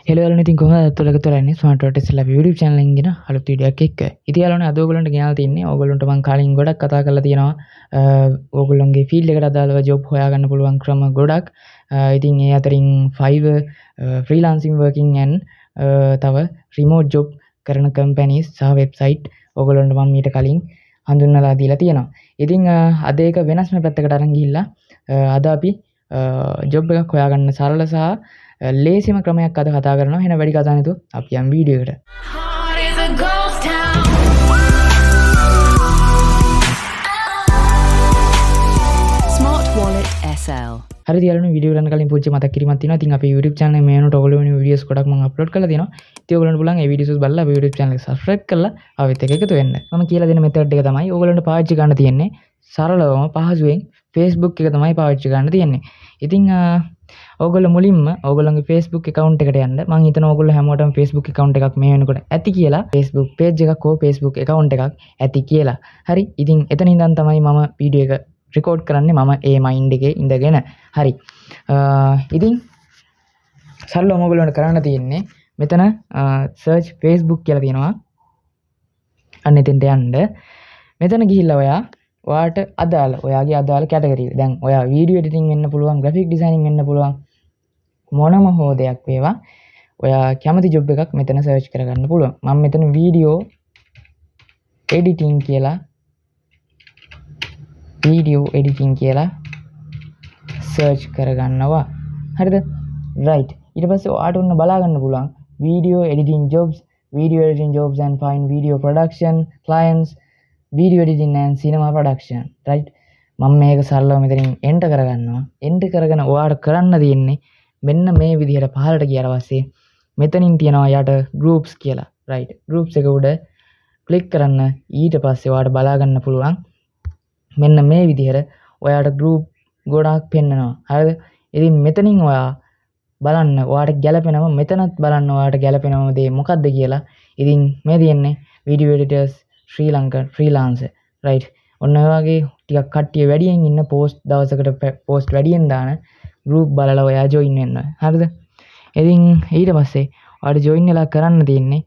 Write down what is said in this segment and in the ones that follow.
Hello යාළුවනේ, ඉතින් කොහොමද අතලක තොරන්නේ ස්මාර්ට් වර්ඩ්ස් ලැබ YouTube channel එකෙන් ගෙන අලුත් වීඩියෝ එකක් එක්ක. ඉතින් යාළුවනේ අද ඔයගොල්ලන්ට ගෙනල්ලා තින්නේ ඔයගොල්ලන්ට මම කලින් ගොඩක් කතා කරලා තියෙනවා ඔයගොල්ලන්ගේ ෆීල්ඩ් එකට අදාළව ජොබ් හොයාගන්න පුළුවන් ක්‍රම ගොඩක්. ඉතින් ඒ අතරින් Fiverr freelancing working and තව remote job කරන companies සහ website ඔයගොල්ලන්ට මම ඊට කලින් හඳුන්වලා දීලා තියෙනවා. ඉතින් අද ඒක වෙනස්ම පැත්තකට අරන් ගිහිල්ලා අද අපි ජොබ් එකක් හොයාගන්න සරල සහ ලේසිම ක්‍රමයක් අද කතා කරනවා. එහෙනම් වැඩි කතා නැතුව අපි යමු වීඩියෝ එකට. Smart Wallet SL. හරි යාළුවනේ, වීඩියෝ ගන්න කලින් පුංචි මතක් කිරීමක් තියෙනවා. ඉතින් අපේ YouTube channel එකේ මේ වෙනකොට ඔයගොල්ලෝ වෙන වීඩියෝස් ගොඩක් මම අප්ලෝඩ් කරලා තියෙනවා. ඉතින් ඔයගොල්ලන්ට පුළුවන් ඒ වීඩියෝස් බලලා අපේ YouTube channel එක subscribe කරලා ආවෙත් එක එකතු වෙන්න. මම කියලා දෙන මෙතඩ් එක තමයි ඔයගොල්ලන්ට පාවිච්චි ගන්න තියෙන්නේ. සරලවම පහසුවෙන් Facebook එක තමයි පාවිච්චි ගන්න තියෙන්නේ. ඉතින් ඔයගොල්ලෝ මුලින්ම ඔයගොල්ලන්ගේ Facebook account එකට යන්න. මම හිතනවා ඔයගොල්ලෝ හැමෝටම Facebook account එකක් මේ වෙනකොට ඇති කියලා. Facebook page එකක් හෝ Facebook account එකක් ඇති කියලා. හරි. ඉතින් එතන ඉඳන් තමයි මම වීඩියෝ එක record කරන්නේ මම ඒ mind එකේ ඉඳගෙන. හරි. ඉතින් සරලවම ඔයගොල්ලන්ට කරන්න තියෙන්නේ මෙතන search Facebook කියලා තියෙනවා. අන්න එතෙන්ට යන්න. මෙතන ගිහිල්ලා ඔයාට අදාළ ඔයාගේ අදාළ කැටගරි. දැන් ඔයා වීඩියෝ එඩිටින් වෙන්න පුළුවන්, ග්‍රැෆික් ඩිසයිනින් වෙන්න පුළුවන්, මොනම හෝ දෙයක් වේවා. ඔයා කැමති ජොබ් එකක් මෙතන සර්ච් කරගන්න පුළුවන්. මම මෙතන වීඩියෝ එඩිටින් කියලා සර්ච් කරගන්නවා. හරිද? right. ඊට පස්සේ ඔයාට උන්න බලා ගන්න පුළුවන් video editing jobs and find video production clients, video editing and cinema production. right. මම මේක සරලව මෙතනින් enter කරගන්නවා. enter කරගෙන ඔයාට කරන්න තියෙන්නේ මෙන්න මේ විදිහට පහළට ගියාට පස්සේ මෙතනින් තියෙනවා යට groups කියලා. right. groups එක උඩ click කරන්න. ඊට පස්සේ ඔයාට බලා ගන්න පුළුවන් මෙන්න මේ විදිහට ඔයාට group ගොඩාක් පෙන්නනවා. හරිද? ඉතින් මෙතනින් ඔයා බලන්න ඔයාට ගැලපෙනව මෙතනත් බලන්න ඔයාට ගැලපෙනව දේ මොකක්ද කියලා. ඉතින් මේ තියෙන්නේ video editors Sri Lanka freelancer. right. ඔන්න ඔය වගේ ටිකක් කට්ටිය වැඩියෙන් ඉන්න post දවසකට post වැඩියෙන් දාන group බලලා ඔයා join වෙන්න. හරිද? ඉතින් ඊට පස්සේ ඔයාට join වෙලා කරන්න තියෙන්නේ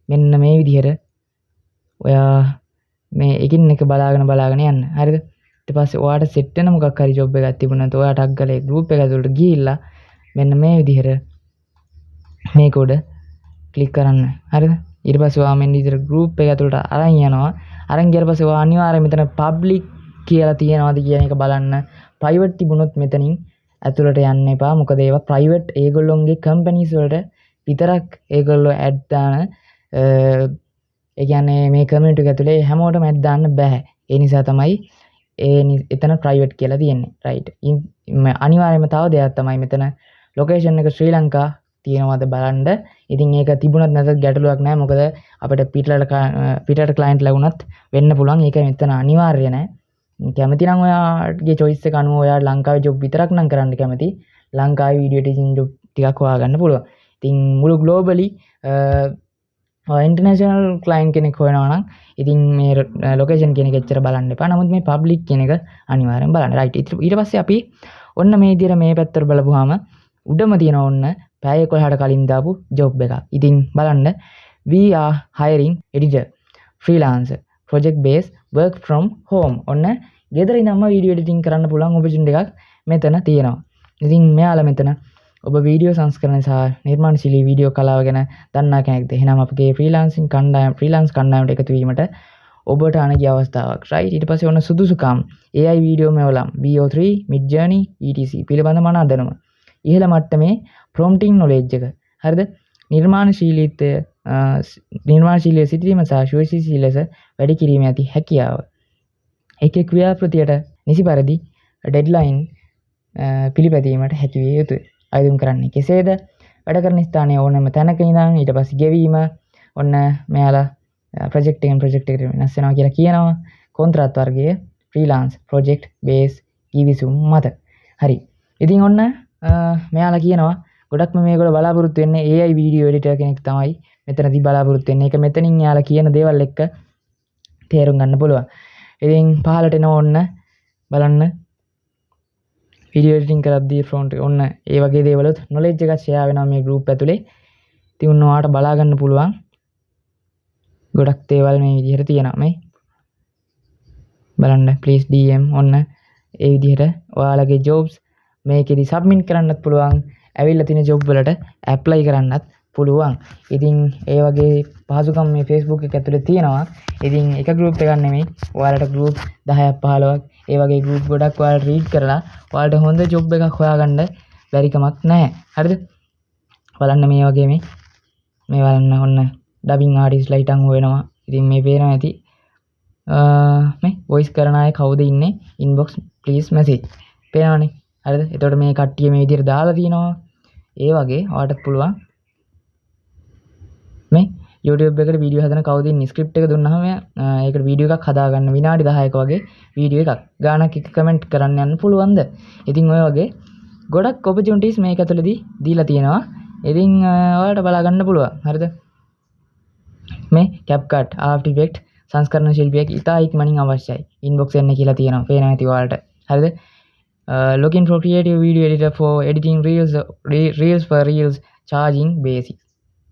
මෙන්න මේ විදිහට ඔයා මේ එකින් එක බලාගෙන යන්න. හරිද? ඊට පස්සේ ඔයාට set වෙන මොකක් හරි job එකක් තිබුණාත් ඔයාට අග්ගලේ group එක ඇතුළට ගිහිල්ලා මෙන්න මේ විදිහට මේක උඩ click කරන්න. හරිද? ඊට පස්සේ ඔයා මෙන්න විදිහට group එක ඇතුළට අරන් යනවා. අරන් ගියාට පස්සේ ඔයා අනිවාර්යයෙන් මෙතන public කියලා තියෙනවද කියන එක බලන්න. private තිබුණොත් මෙතනින් ඇතුළට යන්න එපා. මොකද ඒවා private ඒගොල්ලොන්ගේ companies වලට විතරක් ඒගොල්ලෝ ad දාන ඒ කියන්නේ මේ community එක ඇතුලේ හැමෝටම ad දාන්න බෑ. ඒ නිසා තමයි එතන private කියලා තියෙන්නේ. right. අනිවාර්යයෙන්ම තව දෙයක් තමයි මෙතන location එක ශ්‍රී ලංකා තියෙනවද බලන්න. ඉතින් ඒක තිබුණත් නැතත් ගැටලුවක් නැහැ. මොකද අපිට පිටරට client ලැබුණත් වෙන්න පුළුවන්. ඒක මෙතන අනිවාර්ය නැහැ. කැමති නම් ඔයාගේ choice එක අනුව ඔයා ලංකාවේ job විතරක් නම් කරන්න කැමති. ලංකාවේ video editing job ටිකක් හොයාගන්න පුළුවන්. ඉතින් මුළු globally international client කෙනෙක් හොයනවා නම් ඉතින් මේ location කියන එක එච්චර බලන්න එපා. නමුත් මේ public කියන එක අනිවාර්යෙන් බලන්න. right. ඊට පස්සේ අපි ඔන්න මේ විදිහට මේ පැත්තට බලපුවාම උඩම තියෙන ඔන්න පැය 11ට කලින් දාපු job එකක්. ඉතින් බලන්න we are hiring editor freelancer project based work from home. ඔන්න ගෙදර ඉඳන්ම video editing කරන්න පුළුවන් opportunity එකක් මෙතන තියෙනවා. ඉතින් මෙයාලා මෙතන ඔබ වීඩියෝ සංස්කරණ සහ නිර්මාණශීලී වීඩියෝ කලාව ගැන දන්නා කෙනෙක්ද? එහෙනම් අපගේ freelance කණ්ඩායමට එකතු වීමට ඔබට අනගිය අවස්ථාවක්. right. ඊට පස්සේ ඔන්න සුදුසුකම් AI වීඩියෝ මෙවලම් VO3 Midjourney etc පිළිබඳ මනා දැනුම. ඉහළ මට්ටමේ prompting knowledge එක. හරිද? නිර්මාණශීලී සිටීම සහ සුවශීලී ලෙස වැඩි කිරීම ඇති හැකියාව. ඒකේ ක්‍රියාප්‍රතියට නිසි පරිදි deadline පිළිපැදීමට හැකි විය යුතුයි. අයදුම් කරන්නේ කෙසේද? වැඩ කරන ස්ථානයේ ඕනෑම තැනක ඉඳන් ඊට පස්සේ ගෙවීම ඔන්න මෙයාලා project එකට වෙනස් වෙනවා කියලා කියනවා. කොන්ත්‍රාත් වර්ගයේ freelance project base කිවිසුම් මත. හරි. ඉතින් ඔන්න මෙයාලා කියනවා ගොඩක්ම මේගොල්ලෝ බලාපොරොත්තු වෙන්නේ AI video editor කෙනෙක් තමයි මෙතනදී බලාපොරොත්තු වෙන්නේ. ඒක මෙතනින් යාලා කියන දේවල් එක්ක තේරුම් ගන්න පුළුවන්. ඉතින් පහලට එන ඕන්න බලන්න video editing කරද්දී front ඔන්න ඒ වගේ දේවලුත් knowledge එකක් share වෙනවා මේ group ඇතුලේ. ඉතින් ඔන්න ඔයාලට බලා ගන්න පුළුවන් ගොඩක් දේවල් මේ විදිහට තියෙනවා මේ බලන්න please DM ඔන්න ඒ විදිහට ඔයාලගේ jobs මේකෙදි submit කරන්නත් පුළුවන් ඇවිල්ලා තියෙන job වලට apply කරන්නත් පුළුවන්. ඉතින් ඒ වගේ පහසුකම් මේ Facebook එක ඇතුලේ තියෙනවා. ඉතින් එක group එකක් නෙමෙයි ඔයාලට group 10ක් 15ක් ඒ වගේ group ගොඩක් ඔයාලට read කරලා ඔයාලට හොඳ job එකක් හොයාගන්න බැරි කමක් නැහැ. හරිද? බලන්න මේ වගේ මේ බලන්න ඔන්න dubbing artist ලා හිටන් වෙනවා. ඉතින් මේ පේනවා ඇති මේ voice කරන අය කවුද ඉන්නේ inbox please message පේනවනේ. හරිද? එතකොට මේ කට්ටිය මේ විදිහට දාලා තිනවා. ඒ වගේ ඔයාලට පුළුවන් මේ YouTube එකට වීඩියෝ හදන කවුද ඉන්නේ ස්ක්‍රිප්ට් එක දුන්නාම ඒකට වීඩියෝ එකක් හදාගන්න විනාඩි 10ක වගේ වීඩියෝ එකක් ගානක් එක කමෙන්ට් කරන්න යන්න පුළුවන්ද? ඉතින් ඔය වගේ ගොඩක් opportunities මේක ඇතුළේදී දීලා තියෙනවා. ඉතින් ඔයාලට බලා ගන්න පුළුවන්. හරිද? මේ CapCut After Effects සංස්කරණ ශිල්පියෙක් ඉතා ඉක්මනින් අවශ්‍යයි. inbox එන්න කියලා තියෙනවා. පේනවා ඇති ඔයාලට. හරිද? Looking for creative video editor for editing reels for reels charging basic.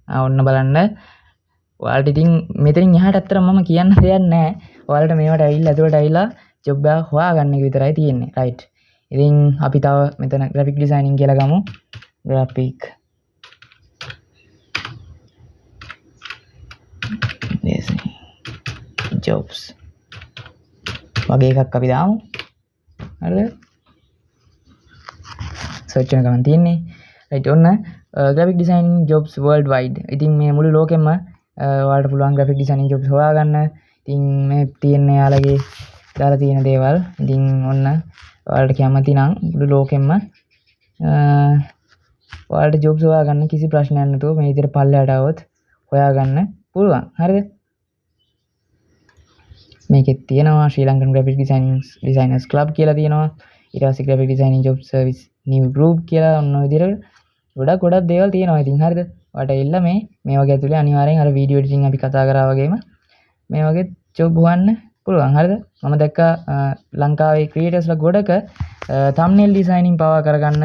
ඔන්න බලන්න ඔයාලට ඉතින් මෙතනින් එහාට ඇත්තටම මම කියන්න දෙයක් නැහැ. ඔයාලට මේවට ඇවිල්ලා ඇතුළට ඇවිල්ලා ජොබ් එක හොයාගන්න එක විතරයි තියෙන්නේ. රයිට්. ඉතින් අපි තව මෙතන graphic designing කියලා ගමු. graphic design jobs වගේ එකක් අපි දාමු. හරිද? search එක ගමන් තියෙන්නේ. රයිට් ඔන්න graphic designing jobs worldwide. ඉතින් මේ මුළු ලෝකෙම ඔයාලට පුළුවන් graphic designing jobs හොයාගන්න. ඉතින් මේ තියෙන යාලගේ දාලා තියෙන දේවල්. ඉතින් ඔන්න ඔයාලට කැමති නම් මුළු ලෝකෙම ඔයාලට jobs හොයාගන්න කිසි ප්‍රශ්නයක් නැතුව මේ විදිහට පල්ලයට આવොත් හොයාගන්න පුළුවන්. හරිද? මේකෙත් තියෙනවා ශ්‍රී ලංකන් graphic designers club කියලා තියෙනවා. ඊට පස්සේ graphic designing job service new group කියලා ඔන්න ඔය විදිහට ගොඩක් දේවල් තියෙනවා. ඉතින් හරිද? ඔයාලට එන්න මේ වගේ ඇතුලේ අනිවාර්යෙන් අර වීඩියෝ එඩිටින් අපි කතා කරා වගේම මේ වගේ ජොබ් හොයන්න පුළුවන්. හරිද? මම දැක්කා ලංකාවේ ක්‍රියේටර්ස්ලා ගොඩක thumbnail designing පවා කරගන්න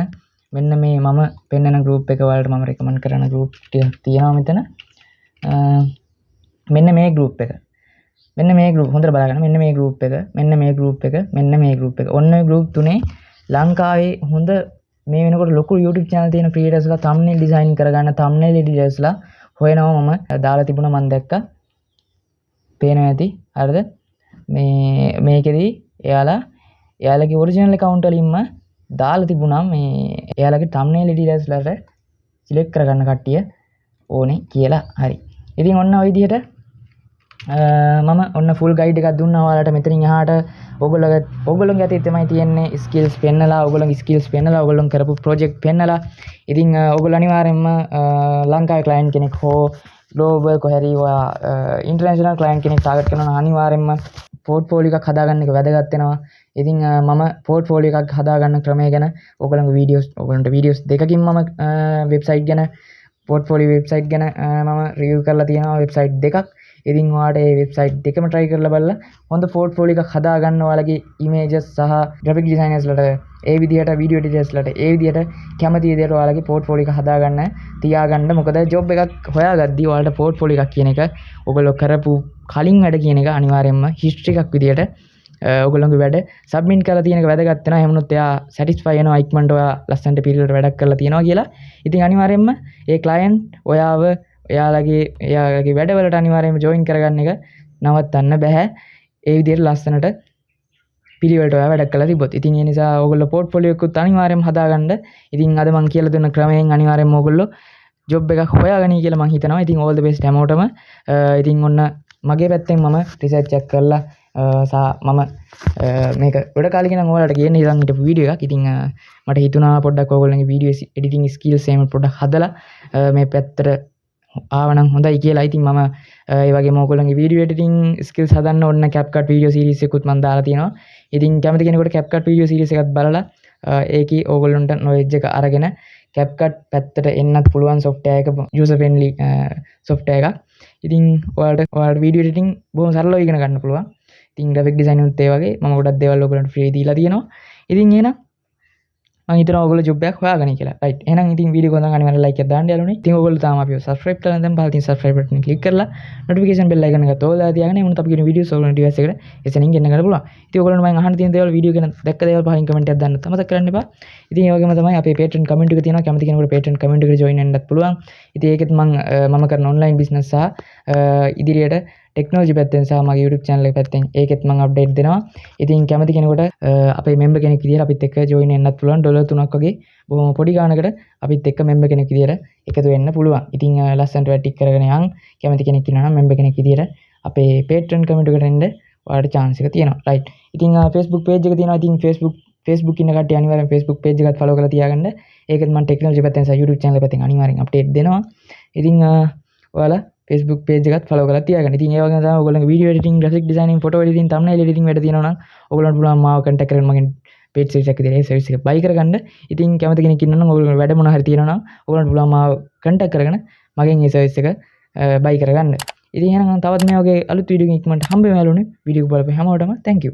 මෙන්න මේ මම පෙන්නන group එක වලට මම recommend කරන group ටිකක් තියෙනවා මෙතන. මෙන්න මේ group එක. මෙන්න මේ group හොඳට බලන්න. මෙන්න මේ group එක, මෙන්න මේ group එක, මෙන්න මේ group එක. ඔන්න ඔය group තුනේ ලංකාවේ හොඳ මේ වෙනකොට ලොකු YouTube channel තියෙන creatorsලා thumbnail design කරගන්න thumbnail editorsලා හොයනවා මම දාලා තිබුණා මම දැක්කා. පේනවා ඇති. හරිද? මේකෙදි එයාලගේ original account වලින්ම දාලා තිබුණා මේ එයාලගේ thumbnail editorsලාට select කරගන්න කට්ටිය ඕනේ කියලා. හරි. ඉතින් ඔන්න ඔය විදිහට මම ඔන්න full guide එකක් දුන්නා ඔයාලට. මෙතනින් එහාට ඔයගොල්ලෝගේ අතේ තමයි තියෙන්නේ skills පෙන්නලා ඔයගොල්ලෝ කරපු project පෙන්නලා. ඉතින් ඔයගොල්ලෝ අනිවාර්යයෙන්ම ලංකාවේ client කෙනෙක් හෝ global කොහරි international client කෙනෙක් target කරනවා නම් අනිවාර්යයෙන්ම portfolio එකක් හදාගන්න එක වැදගත් වෙනවා. ඉතින් මම portfolio එකක් හදාගන්න ක්‍රමය ගැන ඔයගොල්ලන්ට videos දෙකකින් මම website ගැන portfolio website ගැන මම review කරලා තියෙනවා website දෙකක්. ඉතින් ඔයාලට මේ වෙබ්සයිට් දෙකම try කරලා බලලා හොඳ portfolio එකක් හදාගන්න ඔයාලගේ images සහ graphic designers ලට ඒ විදිහට video editors ලට ඒ විදිහට කැමති විදිහට ඔයාලගේ portfolio එක හදාගන්න තියාගන්න. මොකද job එකක් හොයාගද්දී ඔයාලට portfolio එකක් කියන එක ඔයගොල්ලෝ කරපු කලින් වැඩ කියන එක අනිවාර්යයෙන්ම history එකක් විදිහට ඔයගොල්ලෝගේ වැඩ submit කරලා තියෙන එක වැදගත් වෙනවා. එහෙම වුණොත් එයා satisfy වෙනවා ඉක්මනට ඔයා ලස්සනට පිළිවෙලට වැඩක් කරලා තියෙනවා කියලා. ඉතින් අනිවාර්යයෙන්ම ඒ client එයාලගේ වැඩවලට අනිවාර්යයෙන්ම join කරගන්න එක නවත්තන්න බෑ. ඒ විදිහට ලස්සනට පිළිවෙලට ඔයා වැඩක් කරලා තිබ්බොත්. ඉතින් ඒ නිසා ඔයගොල්ලෝ portfolio එකකුත් අනිවාර්යයෙන්ම හදාගන්න. ඉතින් අද මම කියලා දුන්න ක්‍රමයෙන් අනිවාර්යයෙන්ම ඔයගොල්ලෝ job එකක් හොයාගනි කියලා මම හිතනවා. ඉතින් all the best හැමෝටම. ඉතින් ඔන්න මගේ පැත්තෙන් මම research එක කරලා මම මේක ගොඩ කාලෙකින් නම් ඔයාලට කියන්න හිතන් හිටපු වීඩියෝ එකක්. ඉතින් මට හිතුණා පොඩ්ඩක් ඔයගොල්ලන්ගේ වීඩියෝ එඩිටිං ස්කිල්ස් එහෙම පොඩ්ඩක් හදලා මේ පැත්තට ආවනම් හොඳයි කියලා. ඉතින් මම ඒ වගේම ඔයගොල්ලන්ගේ වීඩියෝ එඩිටිං ස්කිල්ස් හදන්න ඕන CapCut වීඩියෝ සීරීස් එකකුත් මම දාලා තියෙනවා. ඉතින් කැමති කෙනෙකුට CapCut වීඩියෝ සීරීස් එකක් බලලා ඒකේ ඔයගොල්ලන්ට knowledge එක අරගෙන CapCut පැත්තට එන්නත් පුළුවන් software එක user friendly software එකක්. ඉතින් ඔයාලට වීඩියෝ එඩිටිං බොහොම සරලව ඉගෙන ගන්න පුළුවන්. ඉතින් graphic design උත් ඒ වගේ මම ගොඩක් දේවල් ඔයගොල්ලන්ට free දීලා තියෙනවා. ඉතින් එහෙනම් මම හිතනවා ඔයගොල්ලෝ ජොබ් එකක් හොයාගනි කියලා. රයිට්. එහෙනම් ඉතින් වීඩියෝ එක අනිවාර්යෙන් ලයික් එකක් දාන්න යාළුවනේ. ඉතින් ඔයගොල්ලෝ තාම අපිව subscribe කරලා නැත්නම් පහළ තියෙන subscribe button එක click කරලා notification bell icon එක තෝරලා තියාගෙන එමුණත් අපි කියන වීඩියෝස් ඔයගොල්ලෝ device එකට එසෙනින් ගෙන්න ගන්න පුළුවන්. ඉතින් ඔයගොල්ලෝ මම අහන්න තියෙන දේවල් වීඩියෝ ගැන දැක්ක දේවල් පහින් කමෙන්ට් එකක් දාන්න මතක කරන්න එපා. ඉතින් ඒ වගේම තමයි අපේ Patreon community එක තියෙනවා. කැමති කෙනෙකුට Patreon community එකට join වෙන්නත් පුළුවන්. ඉතින් ඒකෙත් මම කරන online business සහ ඉදිරියට ටෙක්නෝලොජි පැත්තෙන් සහ මගේ YouTube channel එක පැත්තෙන් ඒකෙත් මම අප්ඩේට් දෙනවා. ඉතින් කැමති කෙනෙකුට අපේ member කෙනෙක් විදියට අපිත් එක්ක join වෙන්නත් පුළුවන්. $3ක් වගේ බොහොම පොඩි ගානකට අපිත් එක්ක member කෙනෙක් විදියට එකතු වෙන්න පුළුවන්. ඉතින් ලස්සනට වැටික් කරගෙන යන් කැමති කෙනෙක් ඉන්නවා නම් member කෙනෙක් විදියට අපේ Patreon community එකට එන්න ඔයාලට chance එක තියෙනවා. right. ඉතින් Facebook page එක තියෙනවා. ඉතින් Facebook ඉන්න කට්ටිය අනිවාර්යෙන් Facebook page එකත් follow කරලා තියාගන්න. ඒකෙත් මම ටෙක්නොලොජි පැත්තෙන් සහ YouTube channel පැත්තෙන් අනිවාර්යෙන් අප්ඩේට් දෙනවා. ඉතින් ඔයාලා Facebook page එකත් follow කරලා තියාගන්න. ඉතින් ඒ වගේම තමයි ඔයගොල්ලන්ගේ video editing, graphic designing, photo editing, thumbnail editing වැඩ තියෙනවා නම් ඔයගොල්ලන්ට පුළුවන් මාව contact කරගෙන මගෙන් paid service එකක් විදිහට ඒ service එක buy කරගන්න. ඉතින් කැමති කෙනෙක් ඉන්නවා නම් ඔයගොල්ලෝ වැඩ මොනවා හරි තියෙනවා නම් ඔයගොල්ලන්ට පුළුවන් මාව contact කරගෙන මගෙන් මේ service එක buy කරගන්න. ඉතින් එහෙනම් තවත් මේ වගේ අලුත් වීඩියෝ එකකින් ඉක්මනට හම්බ වෙමු යාළුවනේ. වීඩියෝ එක බලපු හැමෝටම thank you.